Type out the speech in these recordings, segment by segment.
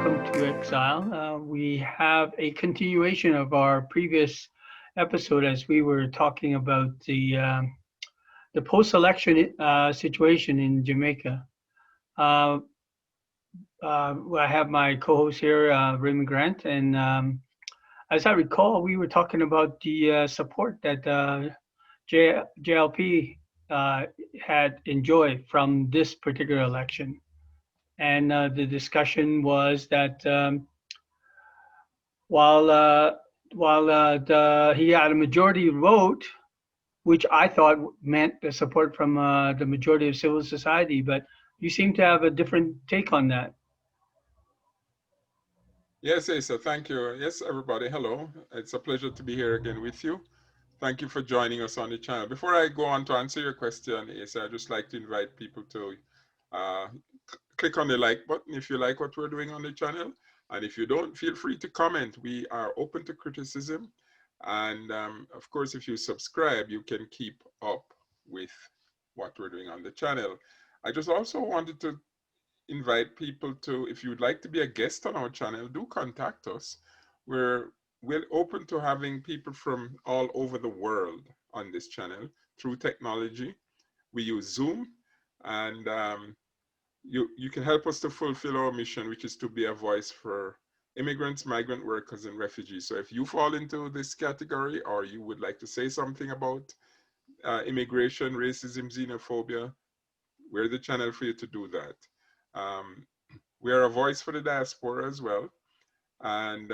welcome to Exile. We have a continuation of our previous episode as we were talking about the post-election situation in Jamaica. Uh, I have my co-host here, Raymond Grant, and as I recall, we were talking about the support that JLP had enjoyed from this particular election. And the discussion was that while he had a majority vote, which I thought meant the support from the majority of civil society, but you seem to have a different take on that. Yes, Asa, thank you. Yes, everybody, hello. It's a pleasure to be here again with you. Thank you for joining us on the channel. Before I go on to answer your question, Asa, I'd just like to invite people to uh, click on the like button if you like what we're doing on the channel. And if you don't, feel free to comment. We are open to criticism. And of course, if you subscribe, you can keep up with what we're doing on the channel. I just also wanted to invite people to, if you'd like to be a guest on our channel, do contact us. We're open to having people from all over the world on this channel through technology. We use Zoom, and you can help us to fulfill our mission, which is to be a voice for immigrants, migrant workers, and refugees. So if you fall into this category, or you would like to say something about immigration, racism, xenophobia, we're the channel for you to do that. We are a voice for the diaspora as well. And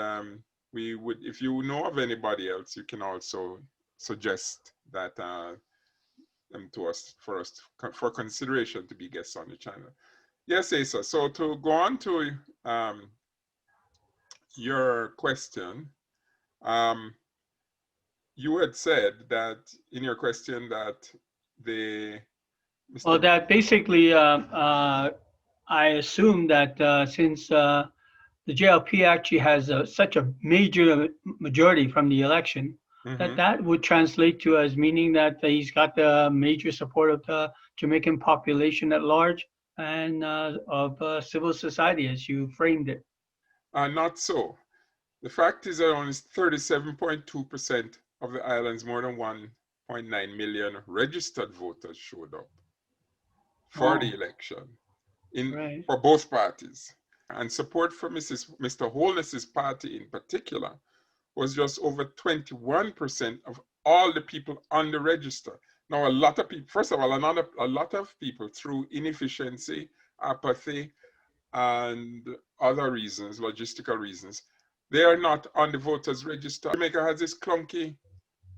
we would, if you know of anybody else, you can also suggest that to us for consideration to be guests on the channel. Yes, Asa. So to go on to your question, you had said that in your question that the Well, that basically, I assume that since the JLP actually has such a major majority from the election, that would translate to as meaning that he's got the major support of the Jamaican population at large and of civil society, as you framed it. Not so. The fact is that only 37.2% of the island's more than 1.9 million registered voters showed up for the election for both parties. And support for Mr. Holness's party in particular was just over 21% of all the people on the register. Now, a lot of people, first of all, a lot of people through inefficiency, apathy, and other reasons, logistical reasons, they are not on the voters register. Jamaica has this clunky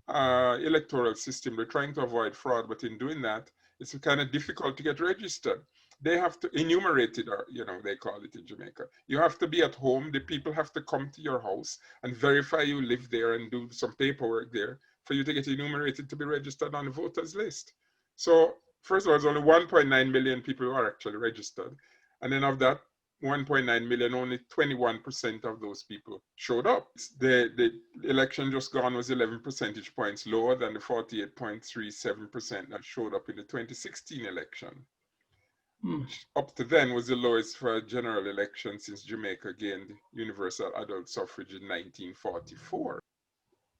electoral system. They're trying to avoid fraud, but in doing that, it's kind of difficult to get registered. They have to enumerate it, or they call it in Jamaica. You have to be at home. The people have to come to your house and verify you live there and do some paperwork there for you to get enumerated to be registered on the voters list. So first of all, there's only 1.9 million people who are actually registered. And then of that 1.9 million, only 21% of those people showed up. The election just gone was 11 percentage points lower than the 48.37% that showed up in the 2016 election. Which up to then was the lowest for a general election since Jamaica gained universal adult suffrage in 1944.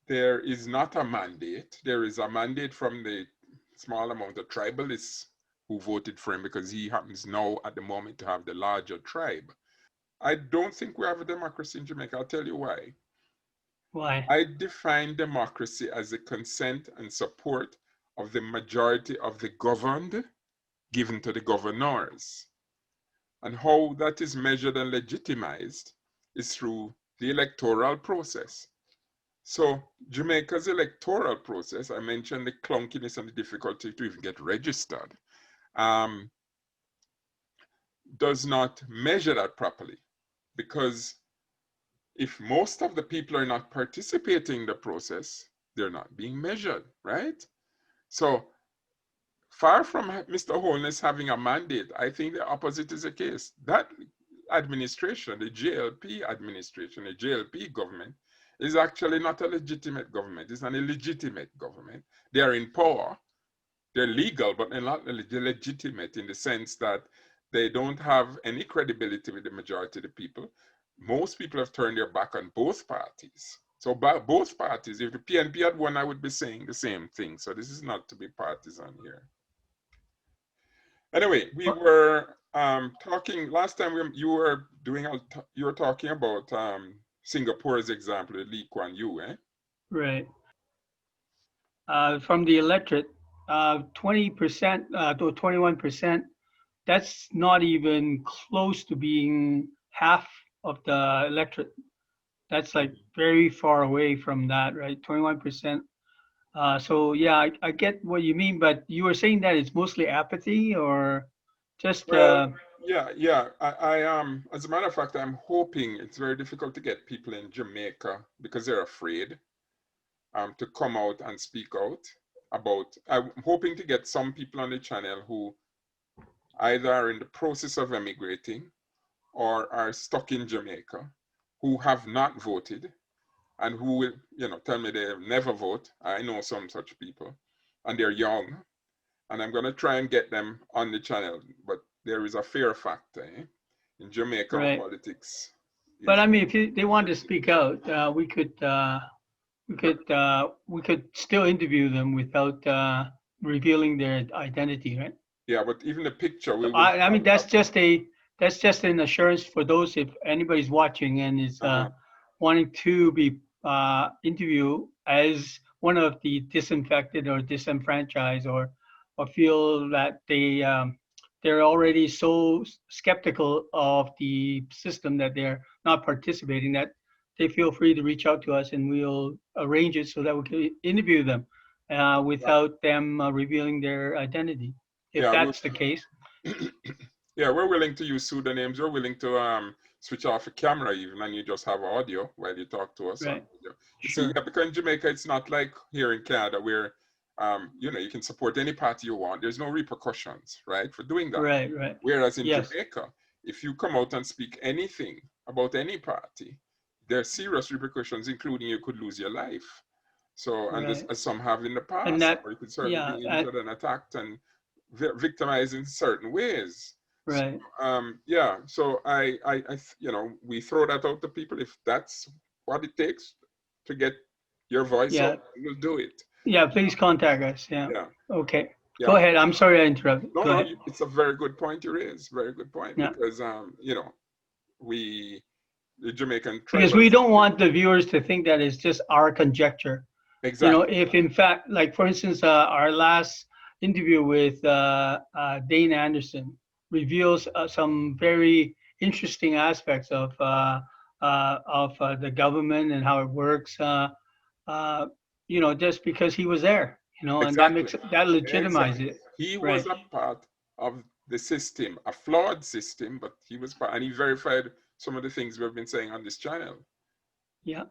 There is not a mandate. There is a mandate from the small amount of tribalists who voted for him because he happens now at the moment to have the larger tribe. I don't think we have a democracy in Jamaica. I'll tell you why. Why? I define democracy as the consent and support of the majority of the governed given to the governors. And how that is measured and legitimized is through the electoral process. So Jamaica's electoral process, I mentioned the clunkiness and the difficulty to even get registered, does not measure that properly, because if most of the people are not participating in the process, they're not being measured, right? So far from Mr. Holness having a mandate, I think the opposite is the case. That administration, the JLP administration, the JLP government, is actually not a legitimate government. It's an illegitimate government. They are in power. They're legal, but they're not legitimate in the sense that They don't have any credibility with the majority of the people. Most people have turned their back on both parties. So by both parties, if the PNP had won, I would be saying the same thing. So this is not to be partisan here. Anyway, we were talking last time. You were talking about Singapore's example, Lee Kuan Yew, eh? Right. From the electorate, 20% to 21%. That's not even close to being half of the electorate. That's like very far away from that, right? 21%. So yeah, I get what you mean, but you were saying that it's mostly apathy or just Well, yeah. As a matter of fact, I'm hoping it's very difficult to get people in Jamaica because they're afraid to come out and speak out about. I'm hoping to get some people on the channel who either are in the process of emigrating or are stuck in Jamaica, who have not voted and who will, tell me they'll never vote. I know some such people, and they're young, and I'm going to try and get them on the channel. But there is a fear factor in Jamaica. right. Politics. But I mean, if they wanted to speak out, we could still interview them without revealing their identity, right? Yeah, but even the picture, we So would. I mean, that's just an assurance for those if anybody's watching and is wanting to be interviewed as one of the disinfected or disenfranchised or feel that they're already so skeptical of the system that they're not participating that they feel free to reach out to us and we'll arrange it so that we can interview them without them revealing their identity. If Yeah, that's the case. Yeah, we're willing to use pseudonyms. We're willing to switch off the camera even, and you just have audio while you talk to us. Right. You Sure. see, yeah, because in Jamaica, it's not like here in Canada where, you can support any party you want. There's no repercussions, right, for doing that. Right, right. Whereas in Yes. Jamaica, if you come out and speak anything about any party, there are serious repercussions, including you could lose your life. So, and Right. as some have in the past, And that, or you could certainly yeah, be injured and attacked and victimized in certain ways. right. So, yeah, so we throw that out to people. If that's what it takes to get your voice Yeah. out, we'll do it. Yeah, please contact us. Yeah. Yeah. Okay. Yeah. Go ahead. I'm sorry I interrupted. No, Go ahead. it's a very good point you raise. Very good point. Yeah. Because, the Jamaican Because we don't want the viewers to think that it's just our conjecture. Exactly. If in fact, like for instance, our last interview with Dane Anderson reveals some very interesting aspects of the government and how it works. Just because he was there, and that legitimizes it. He Right. was a part of the system, a flawed system, but he was part, and he verified some of the things we've been saying on this channel. Yeah.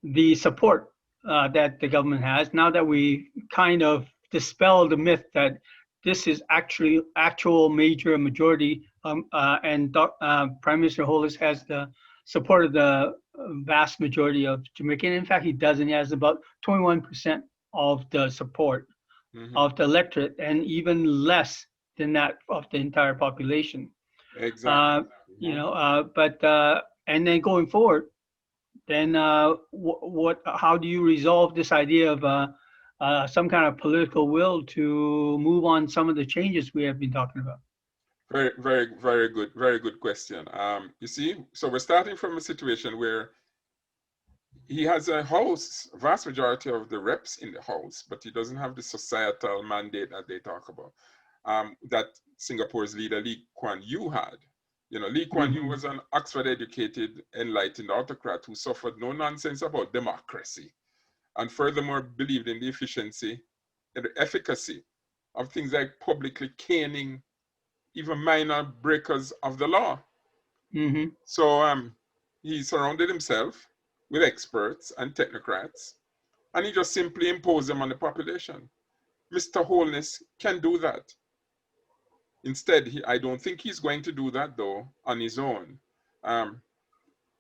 The support that the government has, now that we kind of dispel the myth that this is actual major majority, and Prime Minister Holness has the support of the vast majority of Jamaican. In fact, he doesn't. He has about 21% of the support of the electorate, and even less than that of the entire population. Exactly. And then going forward, then how do you resolve this idea of some kind of political will to move on some of the changes we have been talking about? Very, very, very good question. You see, so we're starting from a situation where he has a house, vast majority of the reps in the house, but he doesn't have the societal mandate that they talk about, that Singapore's leader Lee Kuan Yew had. Lee Kuan Yew was an Oxford-educated, enlightened autocrat who suffered no nonsense about democracy, and furthermore believed in the efficiency and the efficacy of things like publicly caning even minor breakers of the law. So he surrounded himself with experts and technocrats, and he just simply imposed them on the population. Mr. Holness can do that. Instead, I don't think he's going to do that, though, on his own.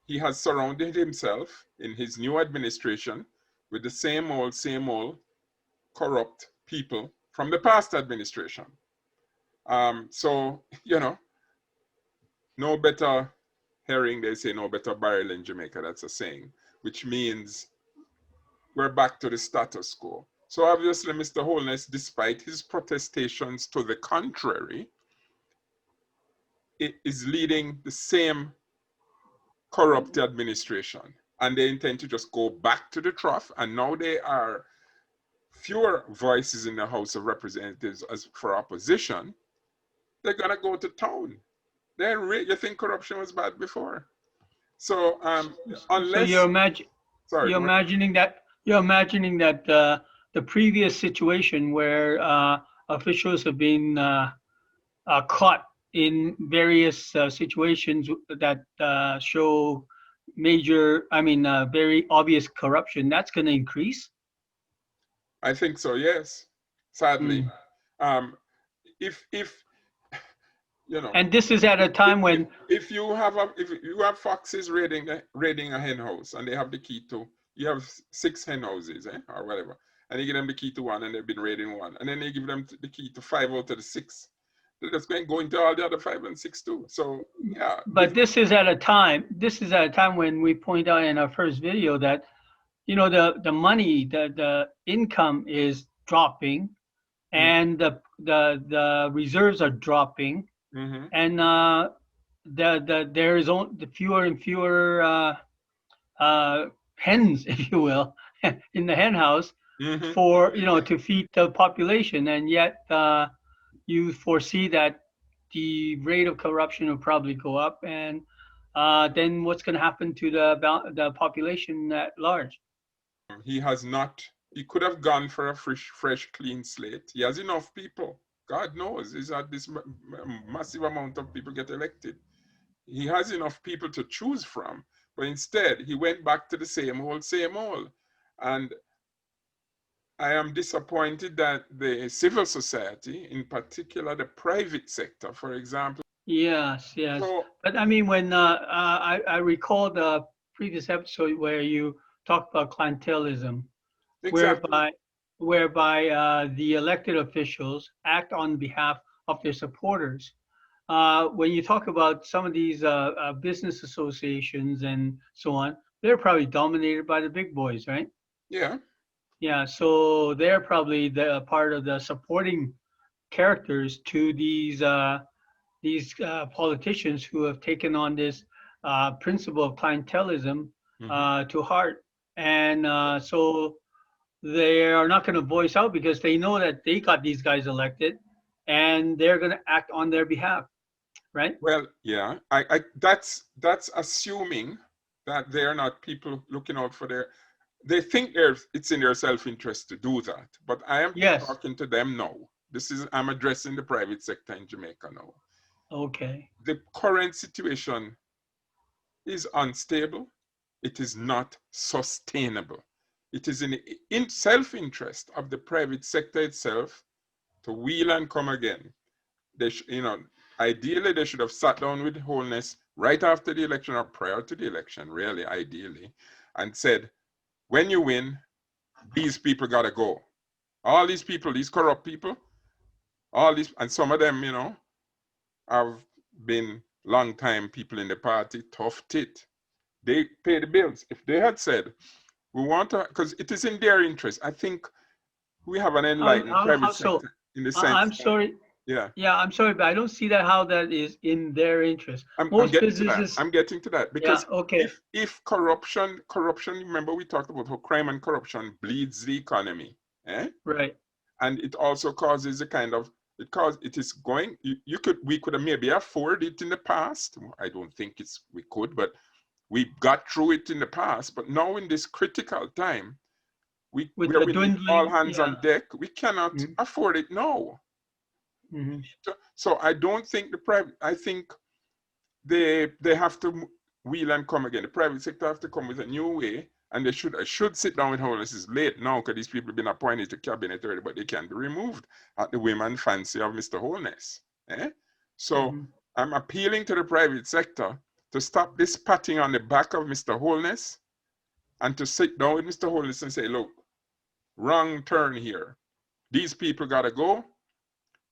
He has surrounded himself in his new administration with the same old corrupt people from the past administration. So, no better herring, they say no better barrel in Jamaica. That's a saying, which means we're back to the status quo. So obviously, Mr. Holness, despite his protestations to the contrary, it is leading the same corrupt administration. And they intend to just go back to the trough. And now there are fewer voices in the House of Representatives as for opposition. They're going to go to town. You think corruption was bad before? So unless... So you're imagining that the previous situation where officials have been caught in various situations that show very obvious corruption, that's going to increase? I think so, yes. Sadly. If you know, and this is at a time when if you have foxes raiding a hen house and they have the key to, you have 6 hen houses, or whatever, and you give them the key to one and they've been raiding one, and then they give them the key to 5 out of the 6. They're just going to go into all the other 5 and 6 too. So yeah. But this is at a time when we point out in our first video that, you know, the money, the income is dropping, and the reserves are dropping, and there is only fewer and fewer hens, if you will, in the hen house for, to feed the population, and yet you foresee that the rate of corruption will probably go up, and then what's going to happen to the population at large? He has not. He could have gone for a fresh, clean slate. He has enough people. God knows, he's had this massive amount of people get elected. He has enough people to choose from, but instead he went back to the same old. And I am disappointed that the civil society, in particular the private sector, for example. Yes. So, but I mean, when I recall the previous episode where you talked about clientelism, exactly. whereby the elected officials act on behalf of their supporters. When you talk about some of these business associations and so on, they're probably dominated by the big boys, right? Yeah. Yeah, so they're probably the part of the supporting characters to these politicians who have taken on this principle of clientelism to heart, and so they are not going to voice out because they know that they got these guys elected, and they're going to act on their behalf, right? Well, yeah, I that's assuming that they're not people looking out for their. They think it's in their self-interest to do that, but I am talking to them now. I'm addressing the private sector in Jamaica now. Okay. The current situation is unstable. It is not sustainable. It is in self-interest of the private sector itself to wheel and come again. Ideally, they should have sat down with Holness right after the election or prior to the election, really, ideally, and said, when you win, these people got to go. All these people, these corrupt people, and some of them, have been long-time people in the party, tough tit. They pay the bills. If they had said, we want to, because it is in their interest. I think we have an enlightened private sector in the sense. I'm sorry. Yeah, I'm sorry, but I don't see that how that is in their interest. I'm getting to that because if corruption, remember we talked about how crime and corruption bleeds the economy, Right. And it also causes we could have maybe afford it in the past. I don't think we could, but we got through it in the past. But now in this critical time, we need all hands on deck. We cannot afford it now. So I don't think I think they have to wheel and come again. The private sector have to come with a new way, and they should sit down with Holness. It's late now because these people have been appointed to cabinet already, but they can be removed at the whim and fancy of Mr. Holness. So I'm appealing to the private sector to stop this patting on the back of Mr. Holness and to sit down with Mr. Holness and say, look, wrong turn here. These people got to go.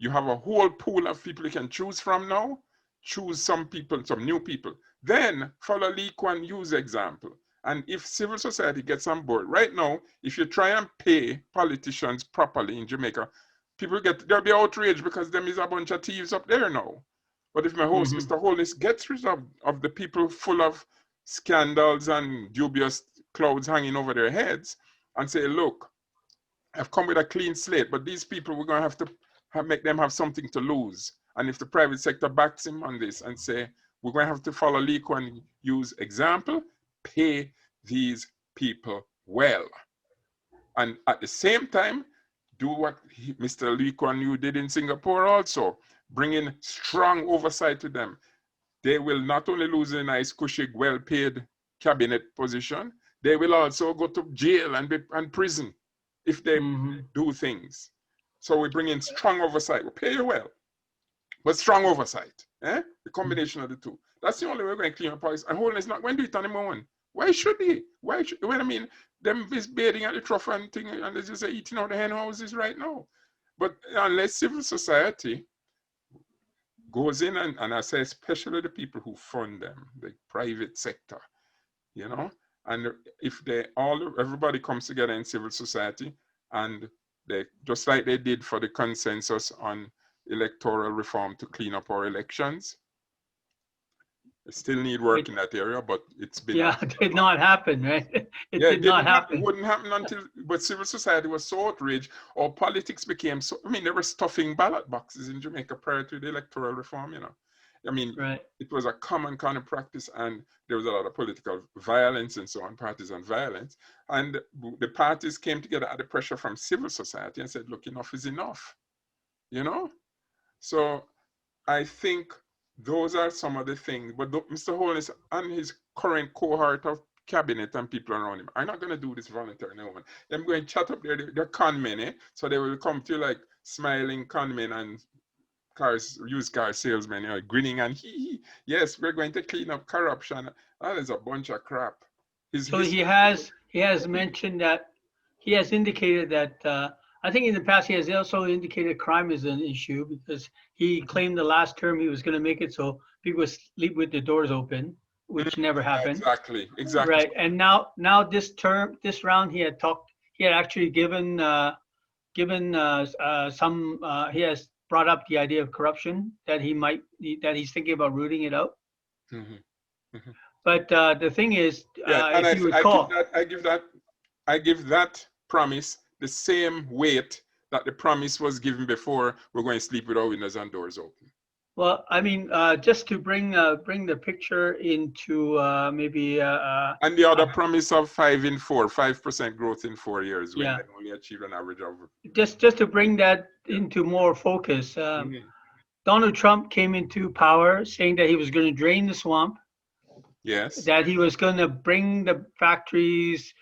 You have a whole pool of people you can choose from now. choose some people, some new people. Then follow Lee Kuan Yew's example. And if civil society gets on board, right now, if you try and pay politicians properly in Jamaica, there'll be outrage because them is a bunch of thieves up there now. But if my host, Mr. Holness, gets rid of the people full of scandals and dubious clouds hanging over their heads and say, look, I've come with a clean slate, but these people, we're going to have to make them have something to lose. And if the private sector backs him on this and say, we're going to have to follow Lee Kuan Yew's example, pay these people well. And at the same time, do what Mr. Lee Kuan Yew did in Singapore also, bring in strong oversight to them. They will not only lose a nice, cushy, well-paid cabinet position, they will also go to jail and prison if they do things. So we bring in strong oversight. We pay you well, but strong oversight. The combination of the two. That's the only way we're going to clean up policy. And Holness is not going to do it on his own. Why should he? When I mean, them is bathing at the trough and thing, and they're just eating out the hen houses right now. But unless civil society goes in and I say especially the people who fund them, the private sector, you know, and if everybody comes together in civil society and they, just like they did for the consensus on electoral reform to clean up our elections, they still need work in that area, but it's been... Yeah, it did not happen, right? It did not happen. It wouldn't happen until, but civil society was so outraged, or politics became so, I mean, they were stuffing ballot boxes in Jamaica prior to the electoral reform, you know. I mean, It was a common kind of practice, and there was a lot of political violence and so on, partisan violence. And the parties came together at the pressure from civil society and said, look, enough is enough, you know? So I think those are some of the things. But Mr. Holness and his current cohort of cabinet and people around him are not going to do this voluntarily. They're going to chat up there. They're con men, so they will come to you like smiling con men and used car salesmen, you know, grinning and yes, we're going to clean up corruption. That is a bunch of crap. He has mentioned that, he has indicated that I think in the past he has also indicated crime is an issue, because he claimed the last term he was going to make it so people would sleep with the doors open, which never happened. Exactly. Right, and now this round he had actually given some he has brought up the idea of corruption that he's thinking about rooting it out. But the thing is, if you recall, I give that promise the same weight that the promise was given before, we're going to sleep with our windows and doors open. Well, I mean, just to bring the picture into maybe... and the other promise of 5% growth in 4 years, when they only achieved an average of... Just to bring that into more focus, Donald Trump came into power saying that he was going to drain the swamp. Yes. That he was going to bring the factories,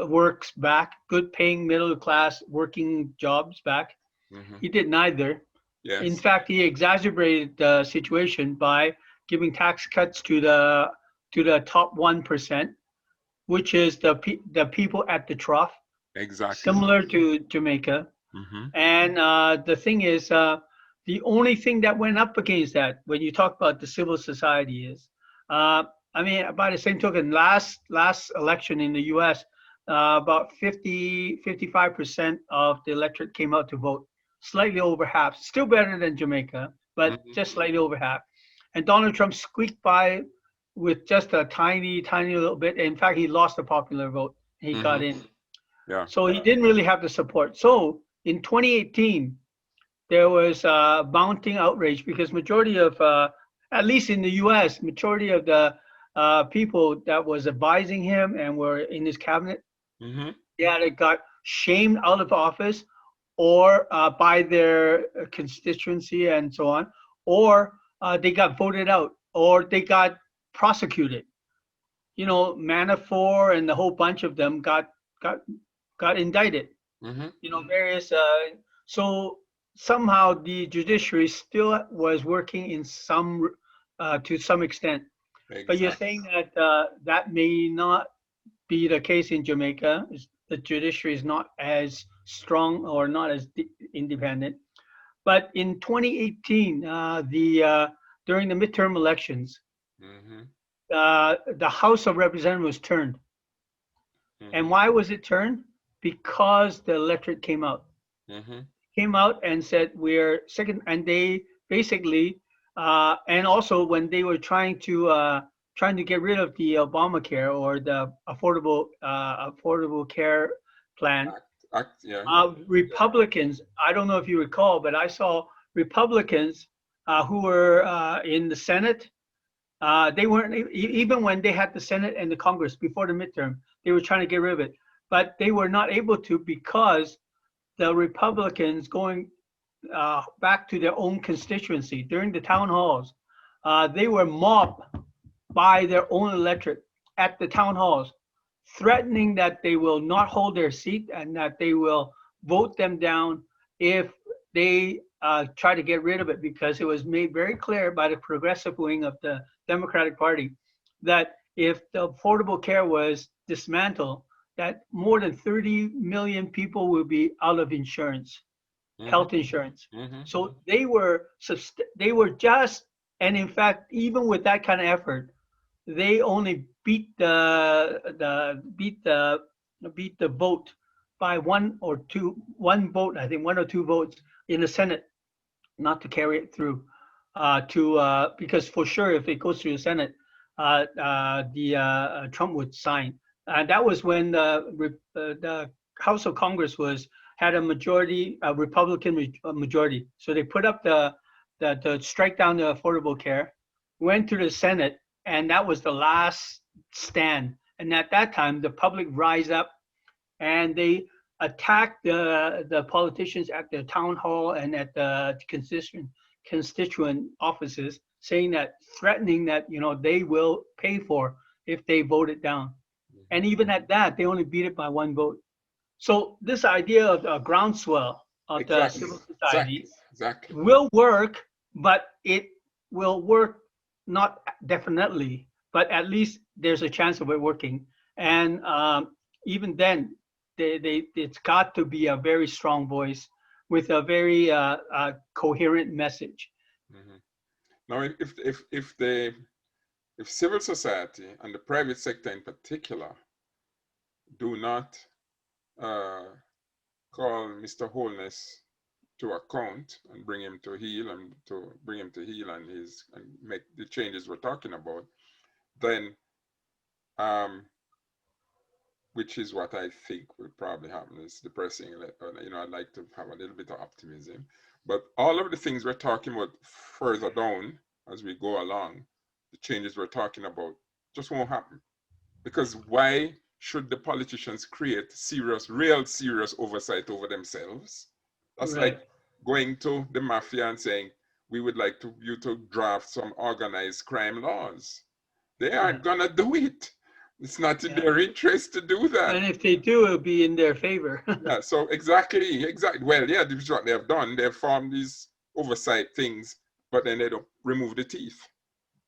works back, good paying middle class working jobs back. He did neither. Yes. In fact, he exacerbated the situation by giving tax cuts to the top 1%, which is the people at the trough. Exactly. Similar to Jamaica. And the thing is, the only thing that went up against that, when you talk about the civil society, is, I mean, by the same token, last election in the U.S., about 55% of the electorate came out to vote, slightly over half, still better than Jamaica, but just slightly over half. And Donald Trump squeaked by with just a tiny little bit. In fact, he lost the popular vote. He got in. Yeah. So he didn't really have the support. So in 2018, there was mounting outrage because majority of, at least in the U.S., majority of the people that was advising him and were in his cabinet, they either got shamed out of office or by their constituency and so on, or they got voted out, or they got prosecuted. You know, Manafort and the whole bunch of them got indicted. You know, various. So somehow the judiciary still was working in to some extent. Exactly. But you're saying that that may not be the case in Jamaica. The judiciary is not as strong or not as independent. But in 2018, during the midterm elections, Mm-hmm. the House of Representatives was turned. And Mm-hmm. why was it turned? Because the electorate Mm-hmm. came out and said we're second, and they basically, and also when they were trying to get rid of the Obamacare or the affordable care plan, Yeah. Republicans. I don't know if you recall, but I saw Republicans who were in the Senate. They weren't even when they had the Senate and the Congress before the midterm. They were trying to get rid of it, but they were not able to because the Republicans going back to their own constituency during the town halls, they were mobbed by their own electorate at the town halls, threatening that they will not hold their seat and that they will vote them down if they try to get rid of it, because it was made very clear by the progressive wing of the Democratic Party that if the Affordable Care was dismantled, that more than 30 million people will be out of insurance, Mm-hmm. health insurance. Mm-hmm. So they were just, and in fact, even with that kind of effort, they only beat the vote by one vote, I think one or two votes in the Senate, not to carry it through. Because for sure, if it goes through the Senate, the Trump would sign. And that was when the House of Congress had a majority, a Republican majority. So they put up the strike down the Affordable Care, went to the Senate, and that was the last stand. And at that time, the public rise up and they attacked the politicians at the town hall and at the constituent offices, saying that, threatening that they will pay for if they vote it down. And even at that, they only beat it by one vote. So this idea of a groundswell of the Exactly. civil society Exactly. will work, but it will work not definitely, but at least there's a chance of it working. And even then, it's got to be a very strong voice with a very coherent message. Mm-hmm. Now, if civil society and the private sector in particular do not call Mr. Holness to account and bring him to heel and make the changes we're talking about, then which is what I think will probably happen. It's depressing. I'd like to have a little bit of optimism, but all of the things we're talking about further down as we go along, the changes we're talking about just won't happen. Because why should the politicians create real serious oversight over themselves? That's Right. like going to the mafia and saying, we would like you to draft some organized crime laws. They aren't gonna do it. It's not in their interest to do that. And if they do, it'll be in their favor. Yeah, so exactly. Well, yeah, this is what they have done. They've formed these oversight things, but then they don't remove the teeth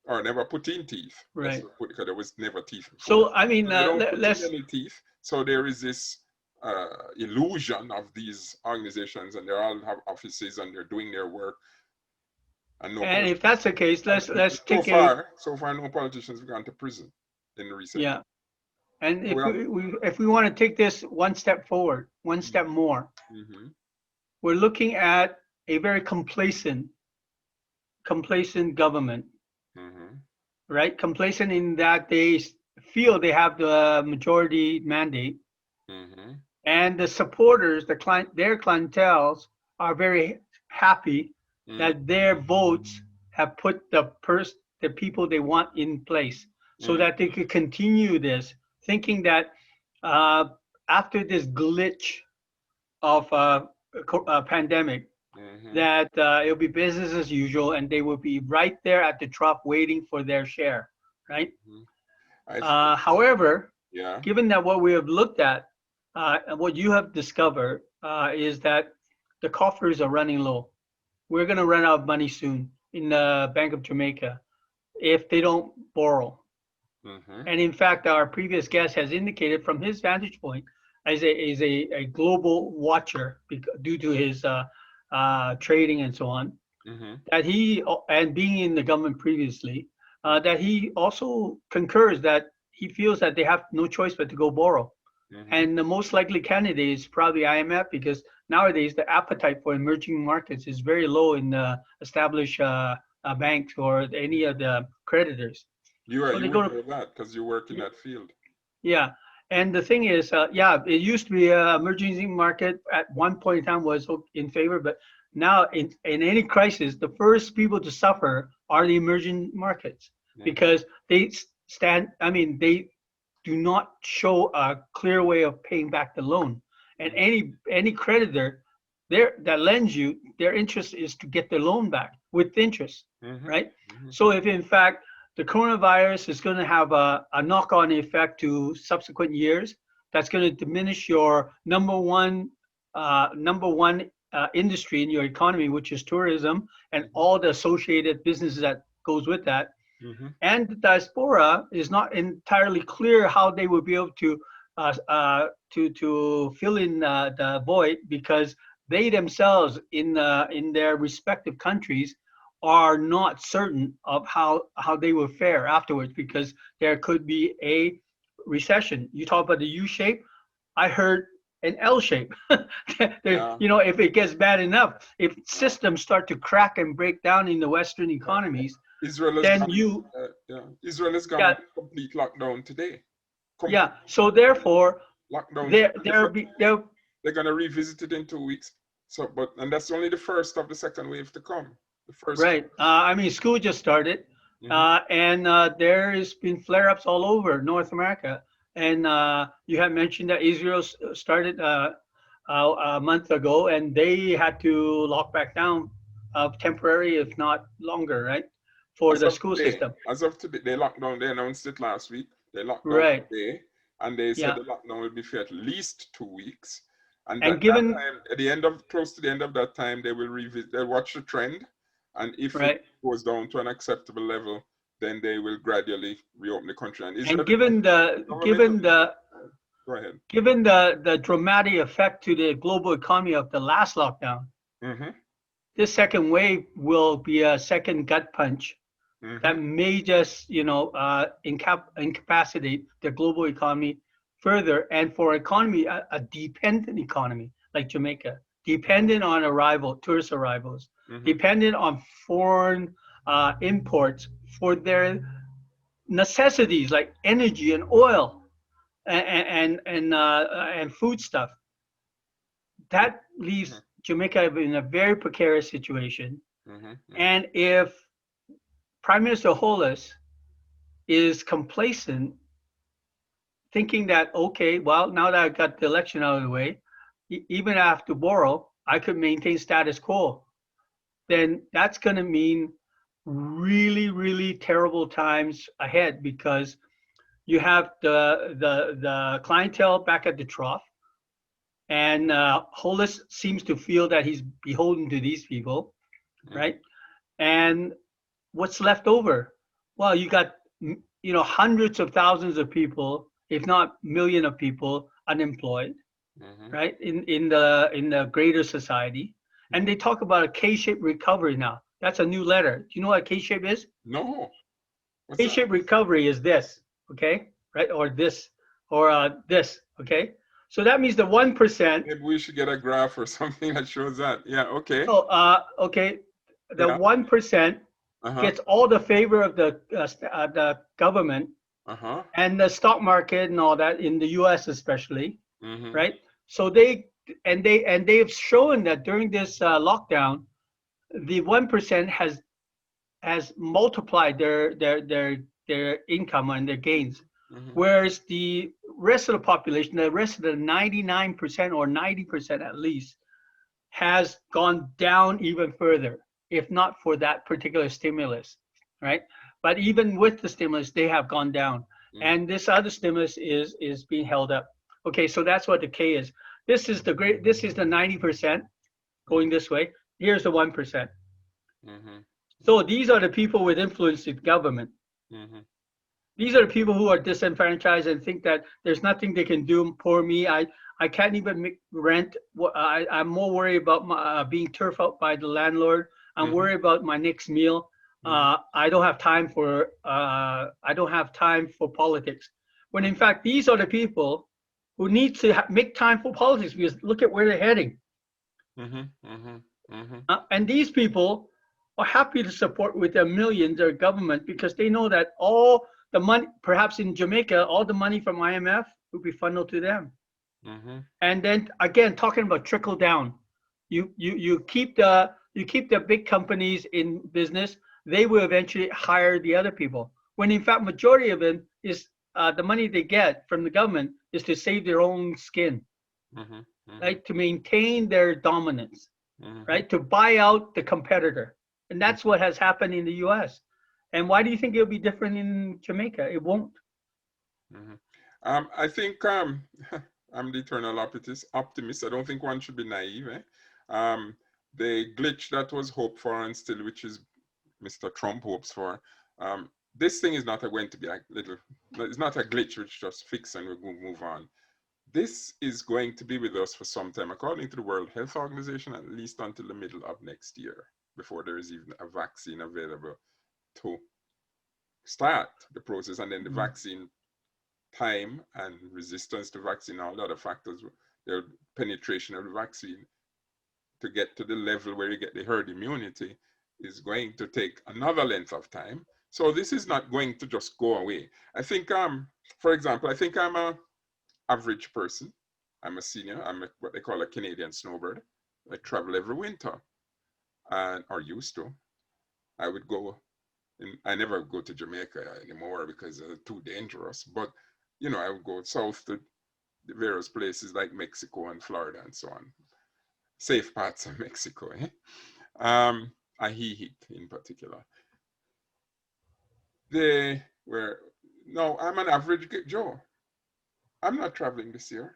or never put in teeth. Right. Because there was never teeth before. So, I mean, they don't put let's. in any teeth. So there is this illusion of these organizations, and they all have offices and they're doing their work. And if that's the case, let's take so far, no politicians have gone to prison in the recent. Yeah. And if we want to take this one step forward, one step more, we're looking at a very complacent government, right? Complacent in that they feel they have the majority mandate, and the supporters, their clientele are very happy that their votes have put the people they want in place, so that they could continue this, thinking that after this glitch of a pandemic, that it'll be business as usual, and they will be right there at the trough waiting for their share, right? However, given that what we have looked at, and what you have discovered is that the coffers are running low. We're going to run out of money soon in the Bank of Jamaica if they don't borrow. And in fact, our previous guest has indicated from his vantage point as a global watcher due to his trading and so on, that he, and being in the government previously, that he also concurs that he feels that they have no choice but to go borrow. And the most likely candidate is probably IMF, because nowadays the appetite for emerging markets is very low in the established banks or any of the creditors. You would know that because you work in that field. Yeah. And the thing is, it used to be emerging market at one point in time was in favor, but now in any crisis, the first people to suffer are the emerging markets, because they they do not show a clear way of paying back the loan. And any creditor that lends you, their interest is to get the loan back with interest, right? So if in fact the coronavirus is going to have a knock-on effect to subsequent years, that's going to diminish your number one industry in your economy, which is tourism, and all the associated businesses that goes with that. And the diaspora is not entirely clear how they will be able to fill in the void, because they themselves in their respective countries are not certain of how they will fare afterwards, because there could be a recession. You talk about the U shape, I heard an L shape. If it gets bad enough, if systems start to crack and break down in the Western economies, Israel has gone into complete lockdown today. So therefore, lockdown. They're going to revisit it in 2 weeks. So, and that's only the first of the second wave to come. The first. Right. School just started, and there has been flare-ups all over North America. And you had mentioned that Israel started a month ago, and they had to lock back down, temporary, if not longer, right, for the school system. As of today, they locked down. They announced it last week. They locked down today, and they said the lockdown will be for at least 2 weeks. And given that time, close to the end of that time, they will revisit. They'll watch the trend, and if it goes down to an acceptable level, then they will gradually reopen the country. And given the dramatic effect to the global economy of the last lockdown, this second wave will be a second gut punch that may just incapacitate the global economy further, and for economy, a dependent economy like Jamaica, dependent on tourist arrivals, dependent on foreign imports for their necessities like energy and oil and food stuff. That leaves Jamaica in a very precarious situation. And if Prime Minister Holness is complacent, thinking that, okay, well, now that I got the election out of the way, even if I have to borrow, I could maintain status quo, then that's going to mean really, really terrible times ahead, because you have the clientele back at the trough, and Holness seems to feel that he's beholden to these people, right? And what's left over? Well, you got hundreds of thousands of people, if not millions of people, unemployed, right? In the greater society, and they talk about a K-shaped recovery now. That's a new letter. Do you know what a K-shape is? No. K-shaped recovery is this, okay, right? Or this, or this, okay. So that means the 1%. Maybe we should get a graph or something that shows that. Yeah. Okay. So okay, the 1% gets all the favor of the government and the stock market and all that in the U.S. especially, right? So they've shown that during this lockdown, the 1% has multiplied their income and their gains, whereas the rest of the population, the rest of the 99% or 90% at least, has gone down even further, if not for that particular stimulus, right? But even with the stimulus, they have gone down, and this other stimulus is being held up. Okay, so that's what the K is. This is the 90% going this way. Here's the 1%. So these are the people with influence in government. These are the people who are disenfranchised and think that there's nothing they can do. Poor me, I can't even make rent. I'm more worried about being turfed out by the landlord. I'm worried about my next meal. I don't have time for politics. When in fact, these are the people who need to make time for politics because look at where they're heading. And these people are happy to support with their millions their government because they know that all the money, perhaps in Jamaica, all the money from IMF will be funneled to them. And then again, talking about trickle down, you keep the big companies in business. They will eventually hire the other people. When in fact, majority of it is the money they get from the government is to save their own skin, right? To maintain their dominance, right? To buy out the competitor, and that's what has happened in the U.S. And why do you think it'll be different in Jamaica? It won't. I think I'm the eternal optimist. I don't think one should be naive. The glitch that was hoped for and still, which is Mr. Trump hopes for, this thing is not going to be it's not a glitch which just fix and we move on. This is going to be with us for some time, according to the World Health Organization, at least until the middle of next year, before there is even a vaccine available to start the process. And then the vaccine time and resistance to vaccine, all the other factors, the penetration of the vaccine to get to the level where you get the herd immunity is going to take another length of time. So this is not going to just go away. I think, for example, I think I'm a average person. I'm a senior. I'm what they call a Canadian snowbird. I travel every winter, or used to. I would go. I never go to Jamaica anymore because it's too dangerous. But you know, I would go south to the various places like Mexico and Florida and so on. Safe parts of Mexico. Ajijic in particular. No, I'm an average Joe. I'm not traveling this year.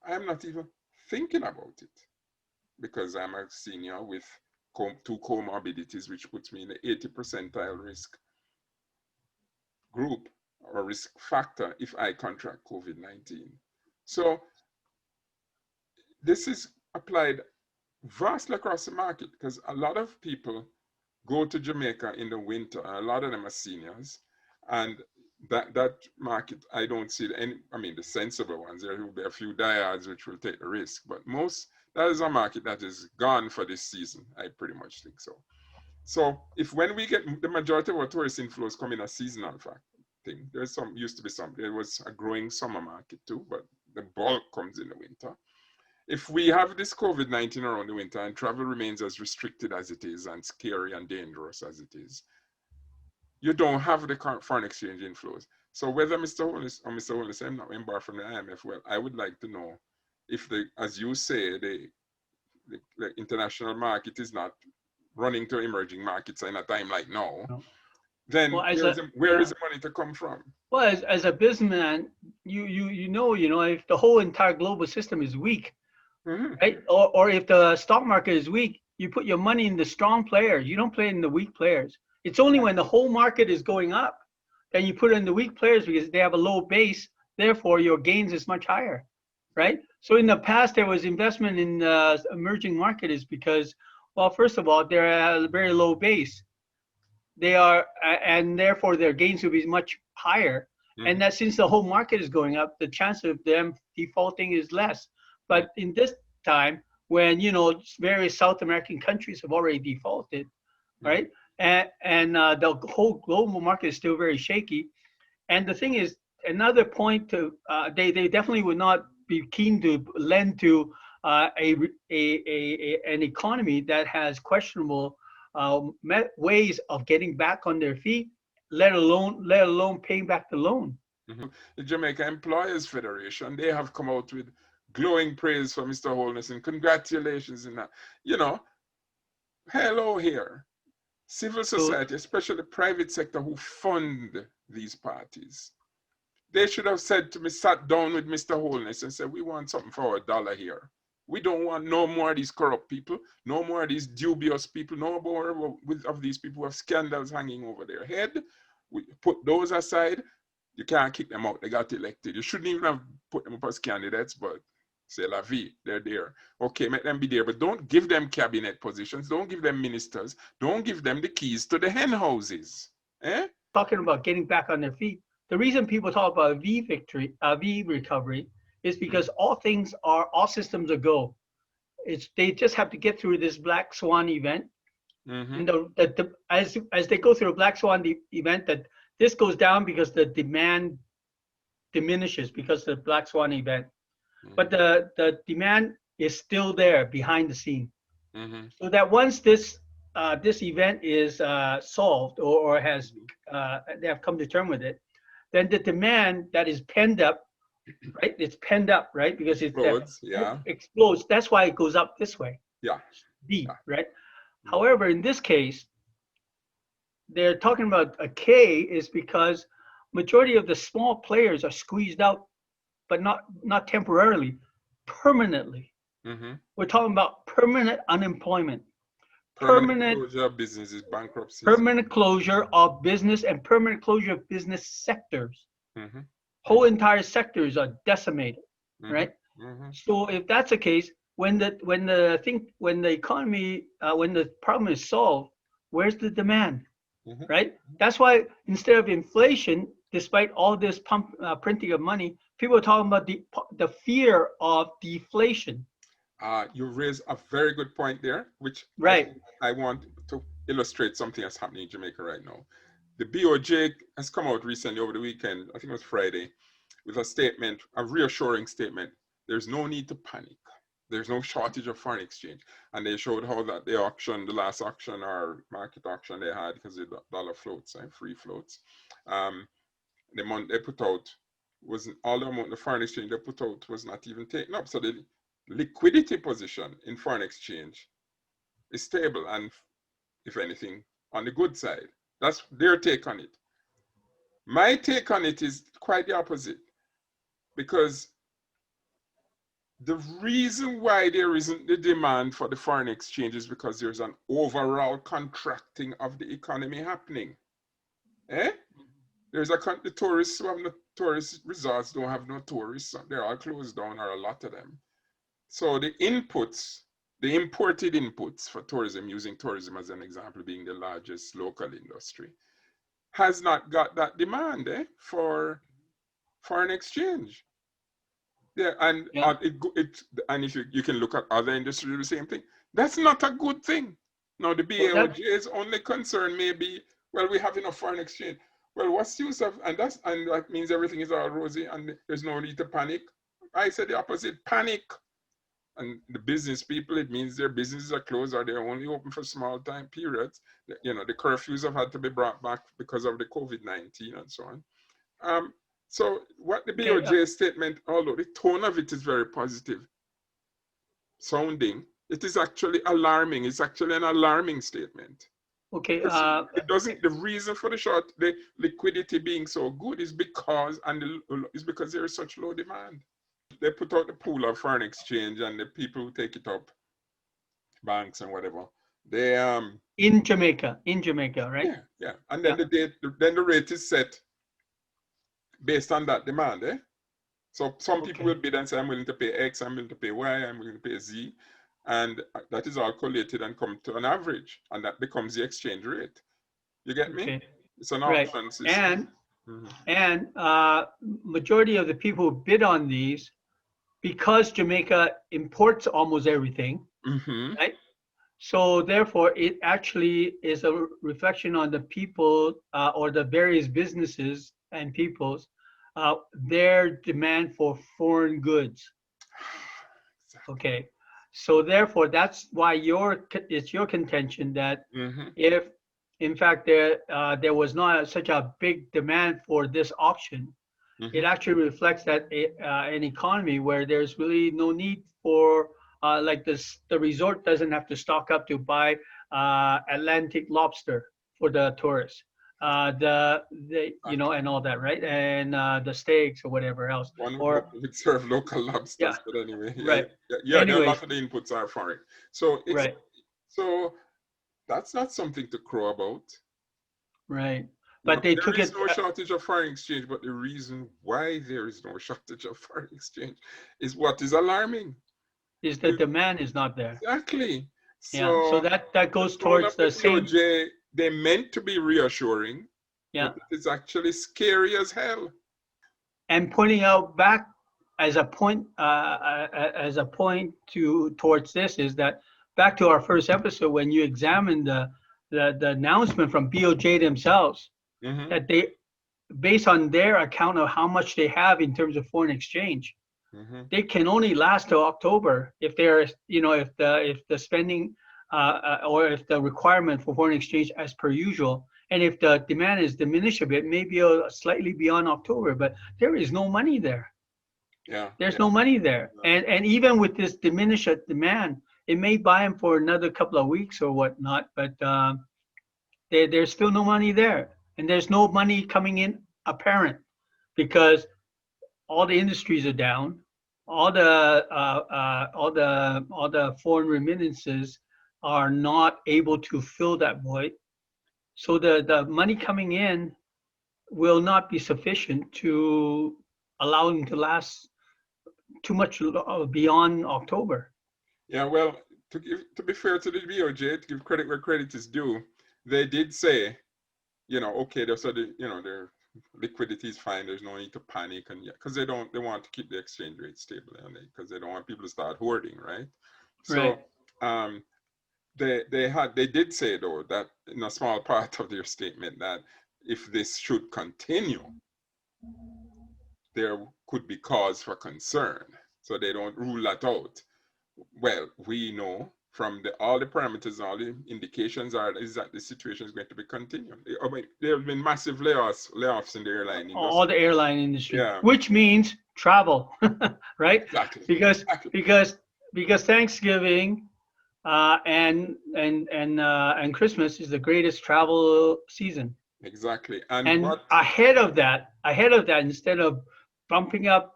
I'm not even thinking about it because I'm a senior with 2 comorbidities, which puts me in the 80 percentile risk group or risk factor if I contract COVID-19. So this is applied vastly across the market because a lot of people go to Jamaica in the winter, and a lot of them are seniors, and that market, I don't see any. I mean, the sensible ones, there will be a few diehards which will take the risk, but that is a market that is gone for this season. I pretty much think so. So when we get the majority of our tourist inflows come in a seasonal thing, there was a growing summer market too, but the bulk comes in the winter. If we have this COVID-19 around the winter and travel remains as restricted as it is and scary and dangerous as it is, you don't have the foreign exchange inflows. So whether Mr. Holness or Mr. Holness, I'm not embarked from the IMF, well, I would like to know if as you say, the international market is not running to emerging markets in a time like now, then where is the money to come from? Well, as a businessman, you know, if the whole entire global system is weak, right? Or if the stock market is weak, you put your money in the strong players. You don't play in the weak players. It's only when the whole market is going up that you put in the weak players because they have a low base. Therefore, your gains is much higher, right? So in the past, there was investment in emerging markets because, well, first of all, they're at a very low base. They are, and therefore their gains will be much higher. And that since the whole market is going up, the chance of them defaulting is less. But in this time, when various South American countries have already defaulted, right? And the whole global market is still very shaky. And the thing is, another point they definitely would not be keen to lend to an economy that has questionable ways of getting back on their feet, let alone paying back the loan. The Jamaica Employers Federation, they have come out with glowing praise for Mr. Holness and congratulations in that. Hello here. Civil society, especially the private sector who fund these parties, they should have sat down with Mr. Holness and said, we want something for our dollar here. We don't want no more of these corrupt people, no more of these dubious people, no more of these people who have scandals hanging over their head. We put those aside. You can't kick them out. They got elected. You shouldn't even have put them up as candidates, but C'est la vie. They're there. Okay, make them be there, but don't give them cabinet positions. Don't give them ministers. Don't give them the keys to the hen houses. Eh? Talking about getting back on their feet. The reason people talk about V recovery, is because all systems are go. They just have to get through this black swan event, and as they go through a black swan event, that this goes down because the demand diminishes because of the black swan event, but the demand is still there behind the scene. So that once this event is solved, or has they have come to terms with it, then the demand that is penned up, right? It's penned up, right? Because it explodes. That's why it goes up this way. Yeah. D, right? However, in this case, they're talking about a K is because majority of the small players are squeezed out, but not temporarily, permanently. We're talking about permanent unemployment. Permanent closure of businesses, bankruptcies. Permanent closure of business and permanent closure of business sectors. Whole entire sectors are decimated, right? So if that's the case, when the economy, when the problem is solved, where's the demand, right? That's why instead of inflation, despite all this printing of money, people are talking about the fear of deflation. You raise a very good point there, which I want to illustrate something that's happening in Jamaica right now. The BOJ has come out recently over the weekend, I think it was Friday, with a statement, a reassuring statement. There's no need to panic. There's no shortage of foreign exchange. And they showed how that the last auction or market auction they had, because the dollar floats and free floats, the amount they put out wasn't, all the amount of foreign exchange they put out was not even taken up. So the liquidity position in foreign exchange is stable, and if anything, on the good side. That's their take on it. My take on it is quite the opposite, because the reason why there isn't the demand for the foreign exchange is because there's an overall contracting of the economy happening. There's the tourists who have no tourist resorts don't have no tourists. They're all closed down, or a lot of them. So the inputs, the imported inputs for tourism, using tourism as an example, being the largest local industry, has not got that demand for foreign exchange. Yeah, and if you can look at other industries, the same thing. That's not a good thing. Now the BOJ's only concern may be, well, we have enough foreign exchange. Well, what's the use of, and that means everything is all rosy and there's no need to panic. I said the opposite, panic. And the business people, it means their businesses are closed, or they're only open for small time periods. You know, the curfews have had to be brought back because of the COVID-19 and so on. So what the BOJ statement, although the tone of it is very positive sounding, it is actually alarming. It's actually an alarming statement. Okay. It doesn't. The reason for the liquidity being so good is because there is such low demand. They put out the pool of foreign exchange, and the people who take it up, banks and whatever, they in Jamaica, right? Yeah. And then the rate is set based on that demand, So some people will bid and say, I'm willing to pay X, I'm willing to pay Y, I'm willing to pay Z, and that is all collated and come to an average, and that becomes the exchange rate. You get me? It's an option system. And majority of the people who bid on these, because Jamaica imports almost everything, right? So therefore, it actually is a reflection on the people or the various businesses and people's their demand for foreign goods. Okay, so therefore, that's why it's your contention that if, in fact, there was not such a big demand for this auction, it actually reflects that an economy where there's really no need for like this. The resort doesn't have to stock up to buy Atlantic lobster for the tourists, and all that, right? And the steaks or whatever else. Or we serve local lobsters, but anyway, right. A lot of the inputs are foreign. So so that's not something to crow about. Right. but No, they there took is it. no shortage of foreign exchange, but the reason why there is no shortage of foreign exchange is what is alarming. Is the demand is not there. Exactly. Yeah, so So that the goes tone towards of the the same. BOJ, they meant to be reassuring, Yeah, but it's actually scary as hell. and pointing out back as a point to towards this is that back to our first episode when you examined the announcement from BOJ themselves Hmm. that they based on their account of how much they have in terms of foreign exchange, Hmm. they can only last till October if they're, if the spending or if the requirement for foreign exchange as per usual, and if the demand is diminished a bit, maybe slightly beyond October, but there is no money there. Yeah, There's yeah. no money there, and even with this diminished demand, it may buy them for another couple of weeks or whatnot, but there's still no money there, and there's no money coming in apparent because all the industries are down, all the foreign remittances are not able to fill that void. So the money coming in will not be sufficient to allow them to last too much beyond October. Yeah, well, to be fair to the BOJ, to give credit where credit is due, they did say, okay, so their liquidity is fine. There's no need to panic, and yeah, because they want to keep the exchange rate stable, and because they don't want people to start hoarding, right? Right. So, um, they did say though that in a small part of their statement that if this should continue, there could be cause for concern. So they don't rule that out. Well, we know from all the parameters, all the indications is that the situation is going to be continuing. I mean, there have been massive layoffs in the airline All industry. the airline industry, Yeah, which means travel, right? exactly, Because exactly, because because Thanksgiving and Christmas is the greatest travel season. exactly. And And what? ahead of that, instead of bumping up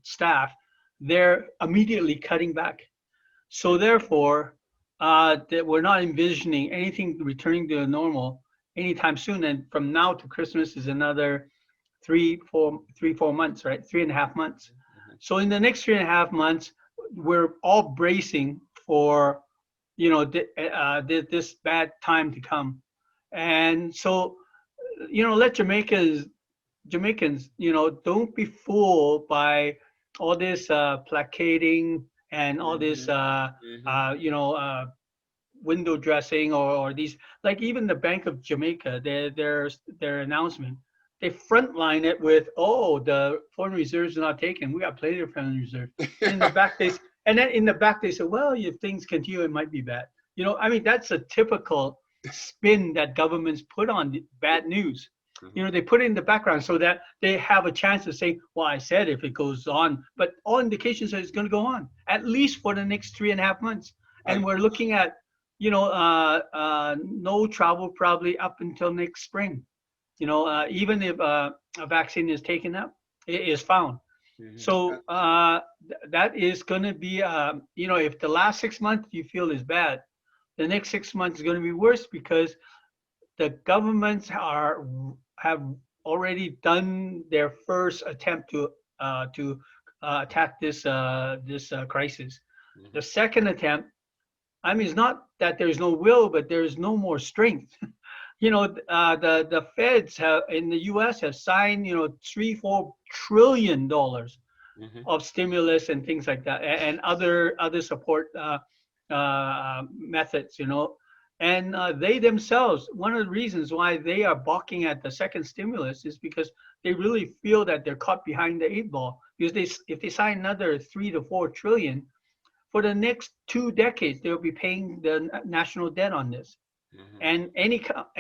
staff, they're immediately cutting back. So therefore, that we're not envisioning anything returning to normal anytime soon. And from now to Christmas is another 4 months, right? 3.5 months. Mhm. So in the next 3.5 months, we're all bracing for, this bad time to come. And so, let Jamaicans, don't be fooled by all this placating and all this, Mhm. Mhm. uh, you know, uh, window dressing or these, like even the Bank of Jamaica, their announcement, they frontline it with, oh, the foreign reserves are not taken. We got plenty of foreign reserves. And in the back and then in the back they say, well, if things continue, it might be bad. I mean, that's a typical spin that governments put on the bad news. Mhm. They put it in the background so that they have a chance to say, well, I said if it goes on, but all indications are it's going to go on at least for the next 3.5 months. And And we're looking at, no travel probably up until next spring. Even if a vaccine is taken up, it is found. mhm. So that is going to be, if the last 6 months you feel is bad, the next 6 months is going to be worse because the governments have already done their first attempt to attack this crisis. The Mhm. second attempt, I mean, it's not that there's no will, but there's no more strength. The feds have in the U.S. have signed, 3-4 trillion dollars Mhm. of stimulus and things like that, and other support methods. And they themselves, one of the reasons why they are balking at the second stimulus is because they really feel that they're caught behind the eight ball. Because if they sign another 3 to 4 trillion for the next 2 decades, they'll be paying the national debt on this. Mhm. And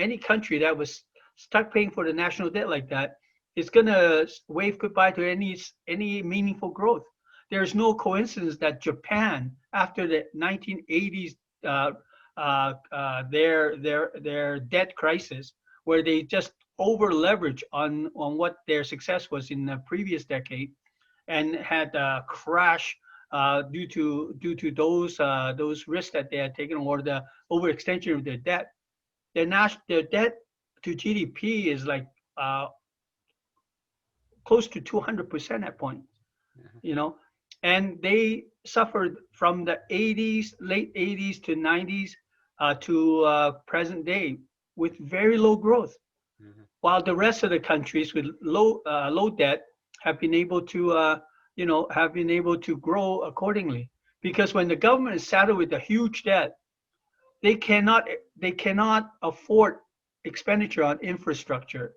any country that was stuck paying for the national debt like that is gonna wave goodbye to any meaningful growth. There's no coincidence that Japan, after the 1980s, uh, their debt crisis, where they just over leverage on what their success was in the previous decade, and had a crash due to those risks that they had taken or the overextension of their debt. their debt to GDP is like close to 200% at point, you know, and they suffered from the 80s, late 80s to 90s to present day with very low growth, while the rest of the countries with low debt have been able to have been able to grow accordingly. Because when the government is saddled with a huge debt, they cannot they cannot afford expenditure on infrastructure,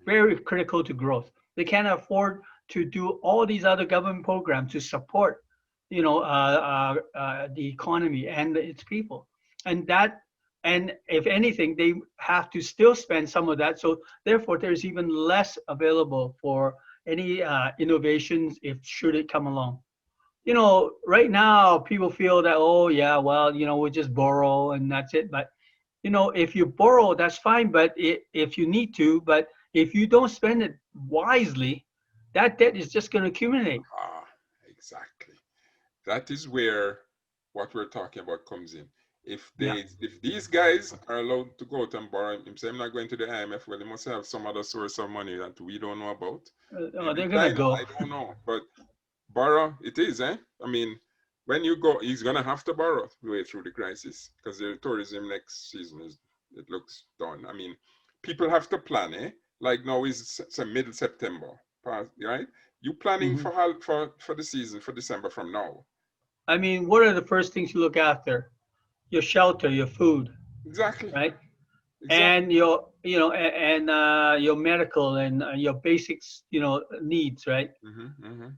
very critical to growth. They can't afford to do all these other government programs to support, the economy and its people, and that, and if anything, they have to still spend some of that. So therefore, there's even less available for any innovations if should it come along. Right now people feel that, oh yeah, well, we'll just borrow and that's it. But if you borrow, that's fine, but if you need to, but if you don't spend it wisely, that debt is just going to accumulate. Exactly. That is where what we're talking about comes in. If these guys are allowed to go out and borrow, him say, I'm not going to the IMF, well, they must have some other source of money that we don't know about. They're going to go. I don't know, but borrow it is, eh? I mean, when you go, he's gonna have to borrow the way through the crisis because the tourism next season it looks done. I mean, people have to plan, eh? Like now is middle September, right? You planning for the season for December from now? I mean, what are the first things you look after? Your shelter, your food, Exactly. right? Exactly. And your medical and your basics, needs, right?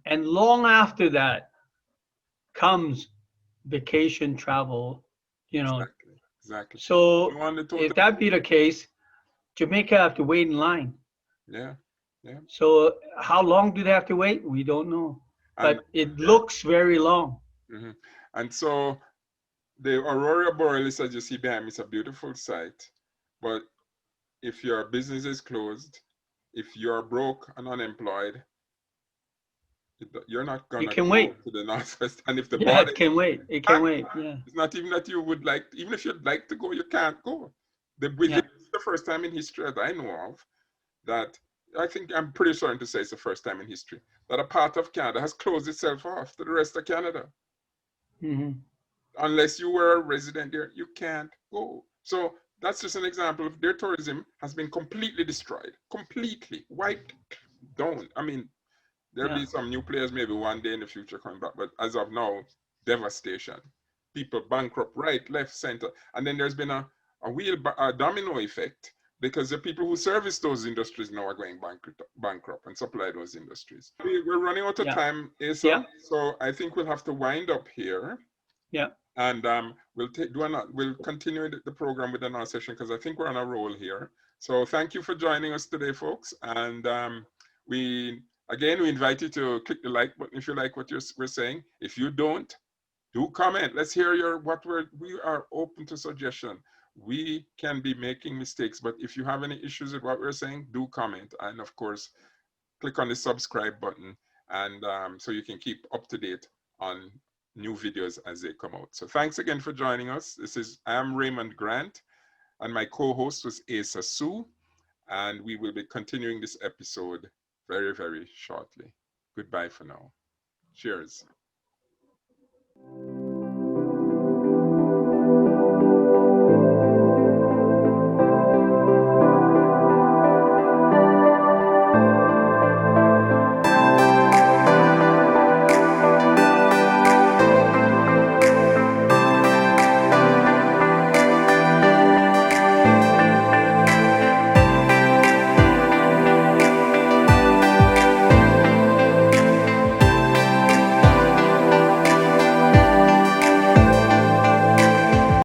And long after that comes vacation travel, Exactly. So if that be the case, Jamaica have to wait in line. Yeah. So how long do they have to wait? We don't know, but it looks very long. And so the Aurora Borealis, as you see behind me, is a beautiful sight. But if your business is closed, if you're broke and unemployed, you're not gonna go to the Northwest. And if the border, it can wait. It can wait. Yeah. It's not even that you would like, even if you'd like to go, you can't go. This is the first time in history that I know of that, I think I'm pretty certain to say it's the first time in history that a part of Canada has closed itself off to the rest of Canada. Unless you were a resident there, you can't go. So that's just an example of their tourism has been completely destroyed, completely wiped down. I mean, there'll be some new players maybe one day in the future coming back, but as of now, devastation. People bankrupt right, left, center. And then there's been a domino effect because the people who service those industries now are going bankrupt and supply those industries. We're running out of time, Asa, so I think we'll have to wind up here. Yeah. And we'll continue the program with another session because I think we're on a roll here. So thank you for joining us today, folks. And we invite you to click the like button if you like what we're saying. If you don't, do comment. Let's hear we are open to suggestion. We can be making mistakes, but if you have any issues with what we're saying, do comment. And of course, click on the subscribe button and so you can keep up to date on new videos as they come out. So thanks again for joining us. I am Raymond Grant, and my co-host was Asa Sue, and we will be continuing this episode very, very shortly. Goodbye for now. Cheers.